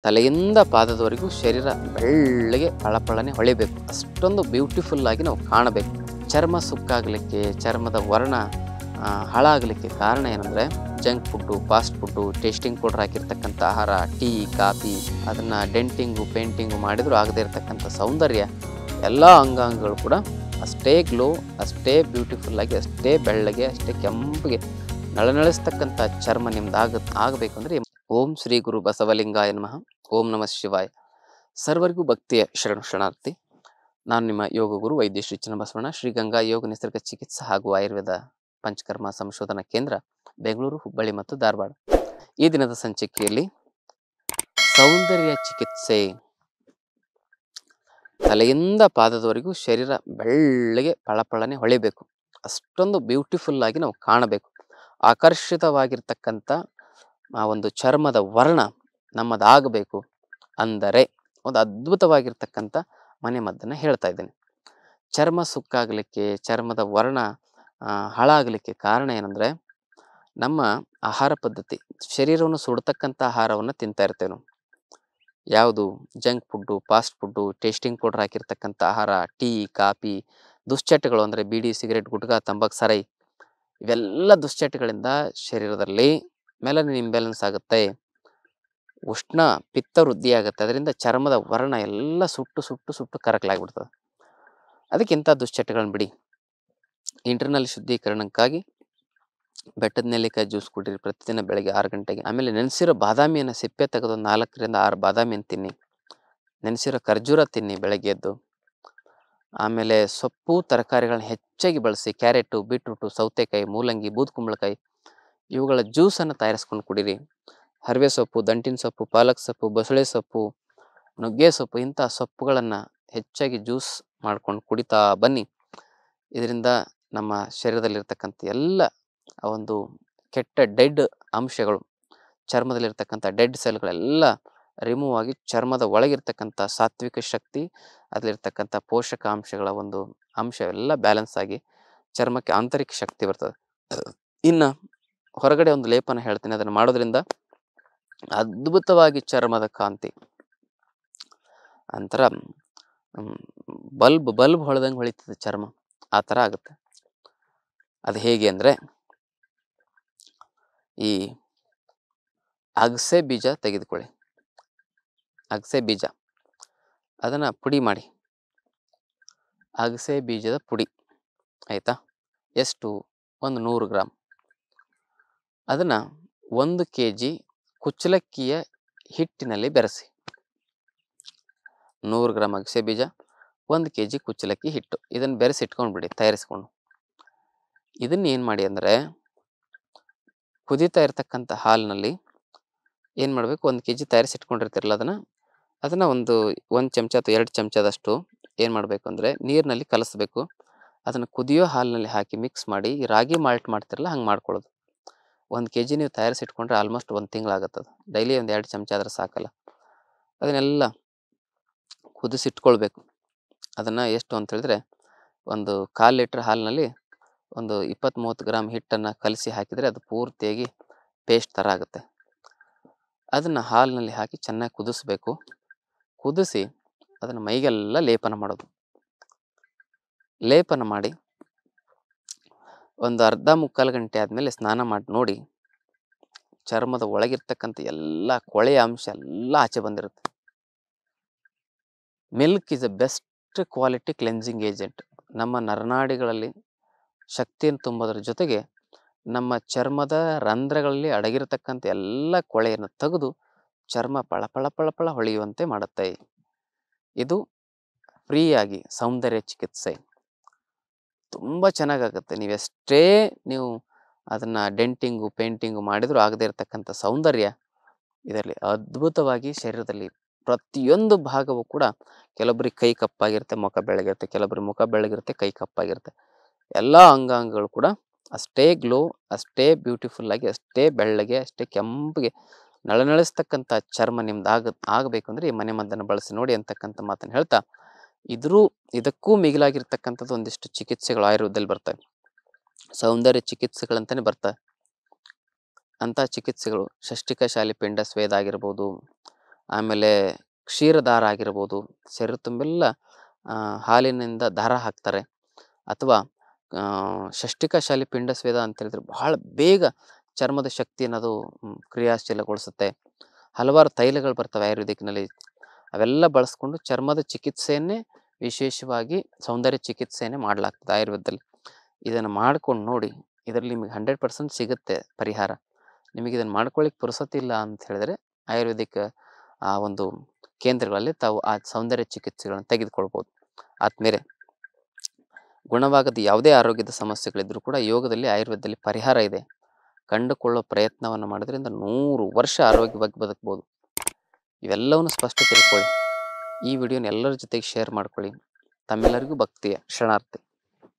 ತಲೆಯಿಂದ ಪಾದದವರೆಗೂ ಶರೀರ ಬೆಳ್ಳಗೆ ಫಳಫಳನೆ ಹೊಳಿಬೇಕು. ಅಷ್ಟೊಂದು ಬ್ಯೂಟಿಫುಲ್ ಆಗಿ ನಾವು ಕಾಣಬೇಕು. ಚರ್ಮ ಸುಕ್ಕಾಗಲಿಕ್ಕೆ, ಚರ್ಮದ ವರ್ಣ ಹಾಳಾಗಲಿಕ್ಕೆ ಕಾರಣ ಏನಂದರೆ junk food, fast food, tasting powder ಹಾಕಿರ್ತಕ್ಕಂಥ ಆಹಾರ, ಟೀ, ಕಾಫಿ, ಅದನ್ನು ಡೆಂಟಿಂಗು ಪೇಂಟಿಂಗು ಮಾಡಿದರೂ ಆಗದೇ ಇರತಕ್ಕಂಥ ಸೌಂದರ್ಯ ಎಲ್ಲ ಅಂಗಾಂಗಗಳು ಕೂಡ ಅಷ್ಟೇ ಗ್ಲೋ, ಅಷ್ಟೇ ಬ್ಯೂಟಿಫುಲ್ಲಾಗಿ, ಅಷ್ಟೇ ಬೆಳ್ಳಗೆ, ಅಷ್ಟೇ ಕೆಂಪಿಗೆ ನಳನಳಿಸ್ತಕ್ಕಂಥ ಚರ್ಮ ನಿಮ್ದು ಆಗಬೇಕು ಅಂದರೆ ಓಂ ಶ್ರೀ ಗುರು ಬಸವಲಿಂಗಾಯ ನಮಃ. ಓಂ ನಮಃ ಶಿವಾಯ. ಸರ್ವರಿಗೂ ಭಕ್ತಿಯ ಶರಣಾರ್ಥಿ. ನಾನು ನಿಮ್ಮ ಯೋಗ ಗುರು ವೈದ್ಯ ಶ್ರೀ ಚನ್ನಬಸವಣ್ಣ, ಶ್ರೀ ಗಂಗಾ ಯೋಗ ನಿಸರ್ಗ ಚಿಕಿತ್ಸಾ ಹಾಗೂ ಆಯುರ್ವೇದ ಪಂಚಕರ್ಮ ಸಂಶೋಧನಾ ಕೇಂದ್ರ, ಬೆಂಗಳೂರು, ಹುಬ್ಬಳ್ಳಿ ಮತ್ತು ಧಾರವಾಡ. ಈ ದಿನದ ಸಂಚಿಕೆಯಲ್ಲಿ ಸೌಂದರ್ಯ ಚಿಕಿತ್ಸೆ. ತಲೆಯಿಂದ ಪಾದದವರೆಗೂ ಶರೀರ ಬೆಳ್ಳಗೆ ಫಳಫಳನೆ ಹೊಳಿಬೇಕು. ಅಷ್ಟೊಂದು ಬ್ಯೂಟಿಫುಲ್ ಆಗಿ ನಾವು ಕಾಣಬೇಕು. ಆಕರ್ಷಿತವಾಗಿರ್ತಕ್ಕಂಥ ಆ ಒಂದು ಚರ್ಮದ ವರ್ಣ ನಮ್ಮದಾಗಬೇಕು ಅಂದರೆ ಒಂದು ಅದ್ಭುತವಾಗಿರ್ತಕ್ಕಂಥ ಮನೆಮದ್ದನ್ನು ಹೇಳ್ತಾ ಇದ್ದೇನೆ. ಚರ್ಮ ಸುಕ್ಕಾಗಲಿಕ್ಕೆ, ಚರ್ಮದ ವರ್ಣ ಹಾಳಾಗಲಿಕ್ಕೆ ಕಾರಣ ಏನಂದರೆ ನಮ್ಮ ಆಹಾರ ಪದ್ಧತಿ. ಶರೀರವನ್ನು ಸುಡ್ತಕ್ಕಂಥ ಆಹಾರವನ್ನು ತಿಂತಾ ಇರ್ತೇವೆ ನಾವು. ಯಾವುದು? Junk food, fast food, tasting powder ಹಾಕಿರ್ತಕ್ಕಂಥ ಆಹಾರ, ಟೀ, ಕಾಫಿ, ದುಶ್ಚಟಗಳು ಅಂದರೆ ಬೀಡಿ, ಸಿಗರೇಟ್, ಗುಟ್ಕಾ, ತಂಬಾಕು, ಸಾರಾಯಿ, ಇವೆಲ್ಲ ದುಶ್ಚಟಗಳಿಂದ ಶರೀರದಲ್ಲಿ ಮೆಲನಿನ್ ಇಂಬ್ಯಾಲೆನ್ಸ್ ಆಗುತ್ತೆ, ಉಷ್ಣ ಪಿತ್ತ ವೃದ್ಧಿ ಆಗುತ್ತೆ. ಅದರಿಂದ ಚರ್ಮದ ವರ್ಣ ಎಲ್ಲ ಸುಟ್ಟು ಸುಟ್ಟು ಸುಟ್ಟು ಕರಕಲಾಗ್ಬಿಡ್ತದೆ. ಅದಕ್ಕಿಂತ ದುಶ್ಚಟಗಳನ್ನ ಬಿಡಿ. ಇಂಟರ್ನಲ್ ಶುದ್ಧೀಕರಣಕ್ಕಾಗಿ ಬೆಟ್ಟದ ನೆಲ್ಲಿಕಾಯಿ ಜ್ಯೂಸ್ ಕುಡೀರಿ ಪ್ರತಿದಿನ ಬೆಳಗ್ಗೆ 6 ಗಂಟೆಗೆ. ಆಮೇಲೆ ನೆನೆಸಿರೋ ಬಾದಾಮಿಯನ್ನು ಸಿಪ್ಪೆ ತೆಗೆದು 4 ರಿಂದ 6 ಬಾದಾಮಿಯನ್ನು ತಿನ್ನಿ. ನೆನೆಸಿರೋ ಖರ್ಜೂರ ತಿನ್ನಿ ಬೆಳಗ್ಗೆ ಎದ್ದು. ಆಮೇಲೆ ಸೊಪ್ಪು ತರಕಾರಿಗಳನ್ನ ಹೆಚ್ಚಾಗಿ ಬಳಸಿ. ಕ್ಯಾರೆಟು, ಬೀಟ್ರೂಟು, ಸೌತೆಕಾಯಿ, ಮೂಲಂಗಿ, ಬೂದುಕುಂಬಳಕಾಯಿ ಇವುಗಳ ಜ್ಯೂಸನ್ನು ತಯಾರಿಸ್ಕೊಂಡು ಕುಡೀರಿ. ಹರಿವೆ ಸೊಪ್ಪು, ದಂಟಿನ ಸೊಪ್ಪು, ಪಾಲಕ್ ಸೊಪ್ಪು, ಬಸಳೆ ಸೊಪ್ಪು, ನುಗ್ಗೆ ಸೊಪ್ಪು, ಇಂಥ ಸೊಪ್ಪುಗಳನ್ನು ಹೆಚ್ಚಾಗಿ ಜ್ಯೂಸ್ ಮಾಡ್ಕೊಂಡು ಕುಡಿತಾ ಬನ್ನಿ. ಇದರಿಂದ ನಮ್ಮ ಶರೀರದಲ್ಲಿರ್ತಕ್ಕಂಥ ಎಲ್ಲ ಒಂದು ಕೆಟ್ಟ ಡೆಡ್ ಅಂಶಗಳು, ಚರ್ಮದಲ್ಲಿರ್ತಕ್ಕಂಥ ಡೆಡ್ ಸೆಲ್ಗಳೆಲ್ಲ ರಿಮೂವ್ ಆಗಿ ಚರ್ಮದ ಒಳಗಿರ್ತಕ್ಕಂಥ ಸಾತ್ವಿಕ ಶಕ್ತಿ, ಅದರಲ್ಲಿರ್ತಕ್ಕಂಥ ಪೋಷಕಾಂಶಗಳ ಒಂದು ಅಂಶವೆಲ್ಲ ಬ್ಯಾಲೆನ್ಸ್ ಆಗಿ ಚರ್ಮಕ್ಕೆ ಆಂತರಿಕ ಶಕ್ತಿ ಬರ್ತದೆ. ಇನ್ನು ಹೊರಗಡೆ ಒಂದು ಲೇಪನ ಹೇಳ್ತೀನಿ, ಅದನ್ನು ಮಾಡೋದ್ರಿಂದ ಅದ್ಭುತವಾಗಿ ಚರ್ಮದ ಕಾಂತಿ ಅಂತರ ಬಲ್ಬ್ ಹೊಳೆದಂಗೆ ಹೊಳಿತದೆ ಚರ್ಮ, ಆ ಥರ ಆಗುತ್ತೆ. ಅದು ಹೇಗೆ ಅಂದರೆ, ಈ ಅಗಸೆ ಬೀಜ ತೆಗೆದುಕೊಳ್ಳಿ. ಅಗಸೆ ಬೀಜ ಅದನ್ನು ಪುಡಿ ಮಾಡಿ. ಅಗಸೆ ಬೀಜದ ಪುಡಿ ಆಯಿತಾ? ಎಷ್ಟು? ಒಂದು 100 ಗ್ರಾಮ್. ಅದನ್ನು 1 kg ಕುಚ್ಚಲಕ್ಕಿಯ ಹಿಟ್ಟಿನಲ್ಲಿ ಬೆರೆಸಿ. 100 ಗ್ರಾಮ್ ಅಗಸೆ ಬೀಜ, 1 kg ಕುಚ್ಚಲಕ್ಕಿ ಹಿಟ್ಟು, ಇದನ್ನು ಬೆರೆಸಿ ಇಟ್ಕೊಂಡ್ಬಿಡಿ ತಯಾರಿಸ್ಕೊಂಡು. ಇದನ್ನು ಏನು ಮಾಡಿ ಅಂದರೆ, ಕುದೀತಾ ಇರ್ತಕ್ಕಂಥ ಹಾಲಿನಲ್ಲಿ ಏನು ಮಾಡಬೇಕು, 1 kg ತಯಾರಿಸಿ ಇಟ್ಕೊಂಡಿರ್ತಿರಲ್ಲ ಅದನ್ನು ಒಂದು 1 ಚಮಚ ಅಥವಾ 2 ಚಮಚದಷ್ಟು ಏನು ಮಾಡಬೇಕು ಅಂದರೆ ನೀರಿನಲ್ಲಿ ಕಲಿಸ್ಬೇಕು. ಅದನ್ನು ಕುದಿಯೋ ಹಾಲಿನಲ್ಲಿ ಹಾಕಿ ಮಿಕ್ಸ್ ಮಾಡಿ, ಈ ರಾಗಿ ಮಾಲ್ಟ್ ಮಾಡ್ತಿರಲ್ಲ ಹಂಗೆ ಮಾಡ್ಕೊಳ್ಳೋದು. 1 kg ನೀವು ತಯಾರಿಸಿ ಇಟ್ಕೊಂಡ್ರೆ ಆಲ್ಮೋಸ್ಟ್ 1 ತಿಂಗಳಾಗುತ್ತದೆ. ಡೈಲಿ ಒಂದು 2 ಚಮಚ ಆದ್ರೆ ಸಾಕಲ್ಲ. ಅದನ್ನೆಲ್ಲ ಕುದಿಸಿಟ್ಕೊಳ್ಬೇಕು. ಅದನ್ನು ಎಷ್ಟು ಅಂತ ಹೇಳಿದ್ರೆ, ಒಂದು 1/4 ಲೀಟ್ರ್ ಹಾಲಿನಲ್ಲಿ ಒಂದು 20-30 ಗ್ರಾಮ್ ಹಿಟ್ಟನ್ನು ಕಲಸಿ ಹಾಕಿದರೆ ಅದು ಪೂರ್ತಿಯಾಗಿ ಪೇಸ್ಟ್ ಥರ ಆಗುತ್ತೆ. ಅದನ್ನು ಹಾಲಿನಲ್ಲಿ ಹಾಕಿ ಚೆನ್ನಾಗಿ ಕುದಿಸ್ಬೇಕು. ಕುದಿಸಿ ಅದನ್ನು ಮೈಗೆಲ್ಲ ಲೇಪನ ಮಾಡೋದು. ಲೇಪನ ಮಾಡಿ ಒಂದು ಅರ್ಧ ಮುಕ್ಕಾಲು ಗಂಟೆ ಆದಮೇಲೆ ಸ್ನಾನ ಮಾಡಿ ನೋಡಿ, ಚರ್ಮದ ಒಳಗಿರ್ತಕ್ಕಂಥ ಎಲ್ಲ ಕೊಳೆಯ ಅಂಶ ಎಲ್ಲ ಆಚೆ ಬಂದಿರುತ್ತೆ. Milk is a best quality cleansing agent. ನಮ್ಮ ನರನಾಡಿಗಳಲ್ಲಿ ಶಕ್ತಿಯನ್ನು ತುಂಬೋದ್ರ ಜೊತೆಗೆ ನಮ್ಮ ಚರ್ಮದ ರಂಧ್ರಗಳಲ್ಲಿ ಅಡಗಿರತಕ್ಕಂಥ ಎಲ್ಲ ಕೊಳೆಯನ್ನು ತೆಗೆದು ಚರ್ಮ ಪಳ ಪಳ ಪಳ ಪಳ ಹೊಳೆಯುವಂತೆ ಮಾಡುತ್ತೆ. ಇದು ಫ್ರೀಯಾಗಿ ಸೌಂದರ್ಯ ಚಿಕಿತ್ಸೆ ತುಂಬ ಚೆನ್ನಾಗಾಗುತ್ತೆ. ನೀವು ಅದನ್ನು ಡೆಂಟಿಂಗು ಪೇಂಟಿಂಗು ಮಾಡಿದರೂ ಆಗದೇ ಇರತಕ್ಕಂಥ ಸೌಂದರ್ಯ ಇದರಲ್ಲಿ ಅದ್ಭುತವಾಗಿ ಶರೀರದಲ್ಲಿ ಪ್ರತಿಯೊಂದು ಭಾಗವೂ ಕೂಡ, ಕೆಲವೊಬ್ಬರಿಗೆ ಕೈ ಕಪ್ಪಾಗಿರುತ್ತೆ, ಮುಖ ಬೆಳಗಿರುತ್ತೆ, ಕೆಲವೊಬ್ಬರಿಗೆ ಮುಖ ಬೆಳಗಿರುತ್ತೆ, ಕೈ ಕಪ್ಪಾಗಿರುತ್ತೆ. ಎಲ್ಲ ಅಂಗಾಂಗಗಳು ಕೂಡ ಅಷ್ಟೇ ಗ್ಲೋ, ಅಷ್ಟೇ ಬ್ಯೂಟಿಫುಲ್ಲಾಗಿ, ಅಷ್ಟೇ ಬೆಳ್ಳಗೆ, ಅಷ್ಟೇ ಕೆಂಪಿಗೆ ನಳನಳಿಸ್ತಕ್ಕಂಥ ಚರ್ಮ ನಿಮ್ದು ಆಗಬೇಕು ಅಂದರೆ ಈ ಮನೆಮದ್ದನ್ನು ಬಳಸಿ ನೋಡಿ ಅಂತಕ್ಕಂಥ ಮಾತನ್ನು ಹೇಳ್ತಾ, ಇದಕ್ಕೂ ಮಿಗಿಲಾಗಿರ್ತಕ್ಕಂಥದ್ದು ಒಂದಿಷ್ಟು ಚಿಕಿತ್ಸೆಗಳು ಆಯುರ್ವೇದದಲ್ಲಿ ಬರ್ತವೆ. ಸೌಂದರ್ಯ ಚಿಕಿತ್ಸೆಗಳಂತಲೇ ಬರ್ತವೆ. ಅಂಥ ಚಿಕಿತ್ಸೆಗಳು ಷಷ್ಟಿಕ ಶಾಲಿ ಪಿಂಡ ಸ್ವೇದ ಆಗಿರ್ಬೋದು, ಆಮೇಲೆ ಕ್ಷೀರದಾರ ಆಗಿರ್ಬೋದು, ಶರೀರ ತುಂಬೆಲ್ಲ ಹಾಲಿನಿಂದ ದಾರ ಹಾಕ್ತಾರೆ. ಅಥವಾ ಷಷ್ಟಿಕಶಾಲಿ ಪಿಂಡ ಸ್ವೇದ ಅಂತ ಹೇಳಿದ್ರೆ ಬಹಳ ಬೇಗ ಚರ್ಮದ ಶಕ್ತಿಯನ್ನು ಅದು ಕ್ರಿಯಾಶೀಲಗೊಳಿಸುತ್ತೆ. ಹಲವಾರು ತೈಲಗಳು ಬರ್ತವೆ ಆಯುರ್ವೇದಿಕ್ನಲ್ಲಿ. ಅವೆಲ್ಲ ಬಳಸ್ಕೊಂಡು ಚರ್ಮದ ಚಿಕಿತ್ಸೆಯನ್ನೇ ವಿಶೇಷವಾಗಿ ಸೌಂದರ್ಯ ಚಿಕಿತ್ಸೆಯನ್ನೇ ಮಾಡಲಾಗ್ತದೆ ಆಯುರ್ವೇದದಲ್ಲಿ. ಇದನ್ನು ಮಾಡ್ಕೊಂಡು ನೋಡಿ, ಇದರಲ್ಲಿ ನಿಮಗೆ 100% ಸಿಗುತ್ತೆ ಪರಿಹಾರ. ನಿಮಗೆ ಇದನ್ನು ಮಾಡ್ಕೊಳ್ಳಿಕ್ಕೆ ಪುರ್ಸೊತ್ತಿಲ್ಲ ಅಂತ ಹೇಳಿದ್ರೆ ಆಯುರ್ವೇದಿಕ್ ಆ ಒಂದು ಕೇಂದ್ರಗಳಲ್ಲಿ ತಾವು ಆ ಸೌಂದರ್ಯ ಚಿಕಿತ್ಸೆಗಳನ್ನು ತೆಗೆದುಕೊಳ್ಬೋದು. ಆದ್ಮೇಲೆ ಗುಣವಾಗದ ಯಾವುದೇ ಆರೋಗ್ಯದ ಸಮಸ್ಯೆಗಳಿದ್ರೂ ಕೂಡ ಯೋಗದಲ್ಲಿ ಆಯುರ್ವೇದದಲ್ಲಿ ಪರಿಹಾರ ಇದೆ. ಕಂಡುಕೊಳ್ಳೋ ಪ್ರಯತ್ನವನ್ನು ಮಾಡೋದ್ರಿಂದ 100 ವರ್ಷ ಆರೋಗ್ಯವಾಗಿ ಬದುಕ್ಬೋದು. ಇವೆಲ್ಲವನ್ನು ಸ್ಪಷ್ಟ ತಿಳ್ಕೊಳ್ಳಿ. ಈ ವಿಡಿಯೋನ ಎಲ್ಲರ ಜೊತೆಗೆ ಶೇರ್ ಮಾಡ್ಕೊಳ್ಳಿ. ತಮ್ಮೆಲ್ಲರಿಗೂ ಭಕ್ತಿಯ ಶರಣಾರ್ಥಿ.